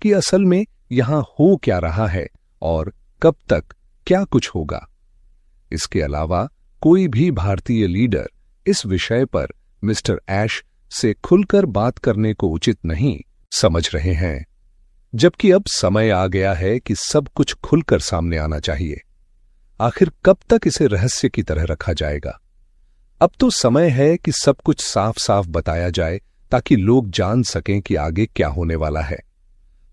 कि असल में यहां हो क्या रहा है और कब तक क्या कुछ होगा। इसके अलावा कोई भी भारतीय लीडर इस विषय पर मिस्टर ऐश से खुलकर बात करने को उचित नहीं समझ रहे हैं, जबकि अब समय आ गया है कि सब कुछ खुलकर सामने आना चाहिए। आखिर कब तक इसे रहस्य की तरह रखा जाएगा? अब तो समय है कि सब कुछ साफ साफ बताया जाए ताकि लोग जान सकें कि आगे क्या होने वाला है।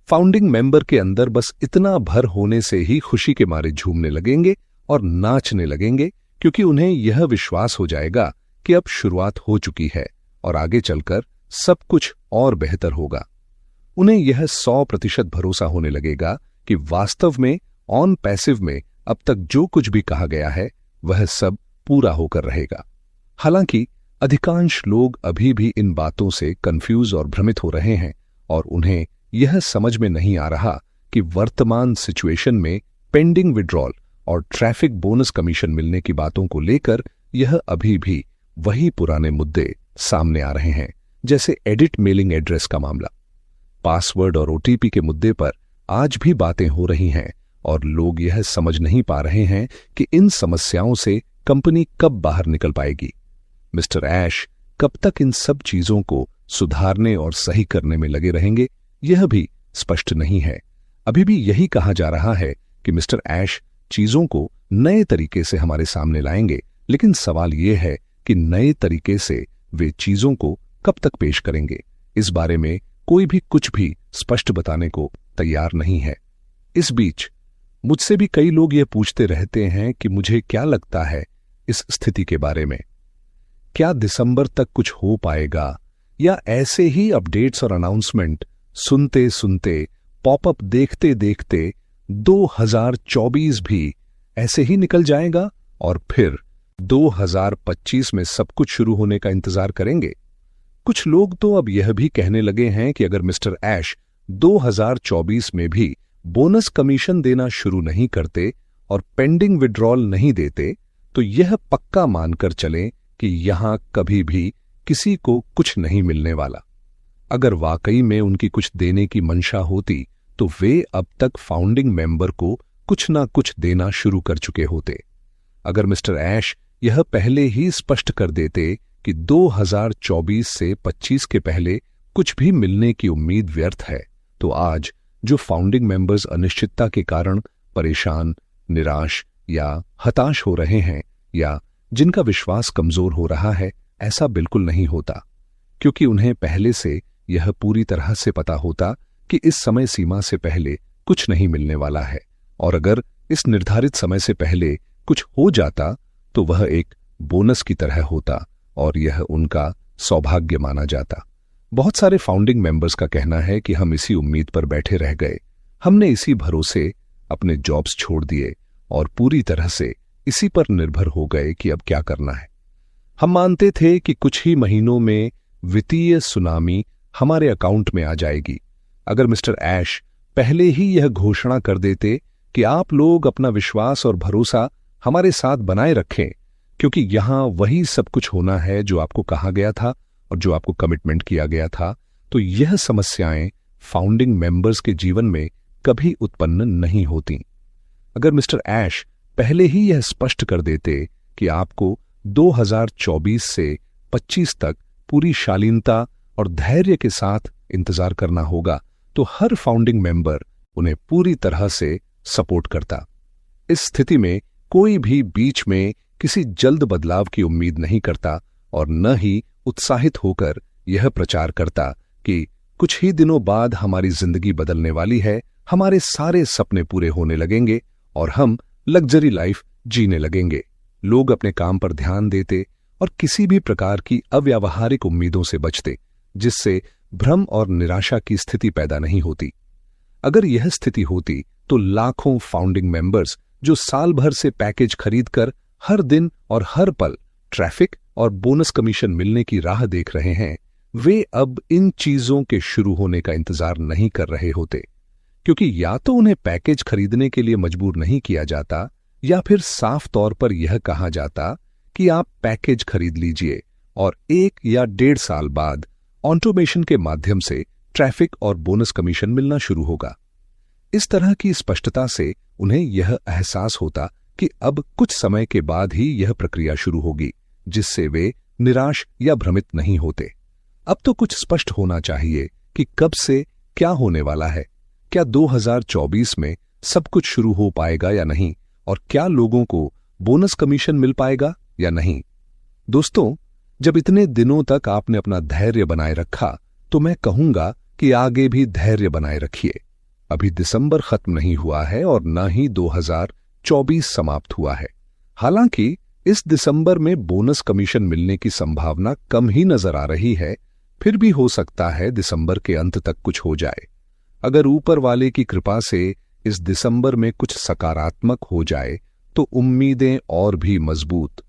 फाउंडिंग मेंबर के अंदर बस इतना भर होने से ही खुशी के मारे झूमने लगेंगे और नाचने लगेंगे, क्योंकि उन्हें यह विश्वास हो जाएगा कि अब शुरुआत हो चुकी है और आगे चलकर सब कुछ और बेहतर होगा। उन्हें यह 100% भरोसा होने लगेगा कि वास्तव में ऑन पैसिव में अब तक जो कुछ भी कहा गया है वह सब पूरा होकर रहेगा। हालांकि अधिकांश लोग अभी भी इन बातों से कंफ्यूज और भ्रमित हो रहे हैं और उन्हें यह समझ में नहीं आ रहा कि वर्तमान सिचुएशन में पेंडिंग विड्रॉल और ट्रैफिक बोनस कमीशन मिलने की बातों को लेकर यह अभी भी वही पुराने मुद्दे सामने आ रहे हैं, जैसे एडिट मेलिंग एड्रेस का मामला, पासवर्ड और ओटीपी के मुद्दे पर आज भी बातें हो रही हैं और लोग यह समझ नहीं पा रहे हैं कि इन समस्याओं से कंपनी कब बाहर निकल पाएगी। मिस्टर ऐश कब तक इन सब चीजों को सुधारने और सही करने में लगे रहेंगे, यह भी स्पष्ट नहीं है। अभी भी यही कहा जा रहा है कि मिस्टर ऐश चीजों को नए तरीके से हमारे सामने लाएंगे, लेकिन सवाल यह है कि नए तरीके से वे चीजों को कब तक पेश करेंगे। इस बारे में कोई भी कुछ भी स्पष्ट बताने को तैयार नहीं है। इस बीच मुझसे भी कई लोग ये पूछते रहते हैं कि मुझे क्या लगता है इस स्थिति के बारे में। क्या दिसंबर तक कुछ हो पाएगा, या ऐसे ही अपडेट्स और अनाउंसमेंट सुनते सुनते, पॉपअप देखते देखते 2024 भी ऐसे ही निकल जाएगा और फिर 2025 में सब कुछ शुरू होने का इंतजार करेंगे? कुछ लोग तो अब यह भी कहने लगे हैं कि अगर मिस्टर ऐश 2024 में भी बोनस कमीशन देना शुरू नहीं करते और पेंडिंग विड्रॉल नहीं देते, तो यह पक्का मानकर चलें कि यहां कभी भी किसी को कुछ नहीं मिलने वाला। अगर वाकई में उनकी कुछ देने की मंशा होती तो वे अब तक फाउंडिंग मेंबर को कुछ ना कुछ देना शुरू कर चुके होते। अगर मिस्टर ऐश यह पहले ही स्पष्ट कर देते कि 2024 से 25 के पहले कुछ भी मिलने की उम्मीद व्यर्थ है, तो आज जो फाउंडिंग मेंबर्स अनिश्चितता के कारण परेशान, निराश या हताश हो रहे हैं, या जिनका विश्वास कमजोर हो रहा है, ऐसा बिल्कुल नहीं होता, क्योंकि उन्हें पहले से यह पूरी तरह से पता होता कि इस समय सीमा से पहले कुछ नहीं मिलने वाला है, और अगर इस निर्धारित समय से पहले कुछ हो जाता तो वह एक बोनस की तरह होता और यह उनका सौभाग्य माना जाता। बहुत सारे फाउंडिंग मेंबर्स का कहना है कि हम इसी उम्मीद पर बैठे रह गए, हमने इसी भरोसे अपने जॉब्स छोड़ दिए और पूरी तरह से इसी पर निर्भर हो गए कि अब क्या करना है। हम मानते थे कि कुछ ही महीनों में वित्तीय सुनामी हमारे अकाउंट में आ जाएगी। अगर मिस्टर ऐश पहले ही यह घोषणा कर देते कि आप लोग अपना विश्वास और भरोसा हमारे साथ बनाए रखें, क्योंकि यहां वही सब कुछ होना है जो आपको कहा गया था और जो आपको कमिटमेंट किया गया था, तो यह समस्याएं फाउंडिंग मेंबर्स के जीवन में कभी उत्पन्न नहीं होती। अगर मिस्टर ऐश पहले ही यह स्पष्ट कर देते कि आपको 2024 से 25 तक पूरी शालीनता और धैर्य के साथ इंतजार करना होगा, तो हर फाउंडिंग मेंबर उन्हें पूरी तरह से सपोर्ट करता। इस स्थिति में कोई भी बीच में किसी जल्द बदलाव की उम्मीद नहीं करता और न ही उत्साहित होकर यह प्रचार करता कि कुछ ही दिनों बाद हमारी जिंदगी बदलने वाली है, हमारे सारे सपने पूरे होने लगेंगे और हम लग्जरी लाइफ जीने लगेंगे। लोग अपने काम पर ध्यान देते और किसी भी प्रकार की अव्यावहारिक उम्मीदों से बचते, जिससे भ्रम और निराशा की स्थिति पैदा नहीं होती। अगर यह स्थिति होती तो लाखों फाउंडिंग मेंबर्स जो साल भर से पैकेज खरीदकर हर दिन और हर पल ट्रैफिक और बोनस कमीशन मिलने की राह देख रहे हैं, वे अब इन चीजों के शुरू होने का इंतजार नहीं कर रहे होते, क्योंकि या तो उन्हें पैकेज खरीदने के लिए मजबूर नहीं किया जाता, या फिर साफ तौर पर यह कहा जाता कि आप पैकेज खरीद लीजिए और 1 या 1.5 साल बाद ऑटोमेशन के माध्यम से ट्रैफिक और बोनस कमीशन मिलना शुरू होगा। इस तरह की स्पष्टता से उन्हें यह एहसास होता कि अब कुछ समय के बाद ही यह प्रक्रिया शुरू होगी, जिससे वे निराश या भ्रमित नहीं होते। अब तो कुछ स्पष्ट होना चाहिए कि कब से क्या होने वाला है। क्या 2024 में सब कुछ शुरू हो पाएगा या नहीं, और क्या लोगों को बोनस कमीशन मिल पाएगा या नहीं। दोस्तों, जब इतने दिनों तक आपने अपना धैर्य बनाए रखा, तो मैं कहूंगा कि आगे भी धैर्य बनाए रखिए। अभी दिसंबर खत्म नहीं हुआ है और न ही 2024 समाप्त हुआ है। हालांकि इस दिसंबर में बोनस कमीशन मिलने की संभावना कम ही नजर आ रही है, फिर भी हो सकता है दिसंबर के अंत तक कुछ हो जाए। अगर ऊपर वाले की कृपा से इस दिसंबर में कुछ सकारात्मक हो जाए तो उम्मीदें और भी मजबूत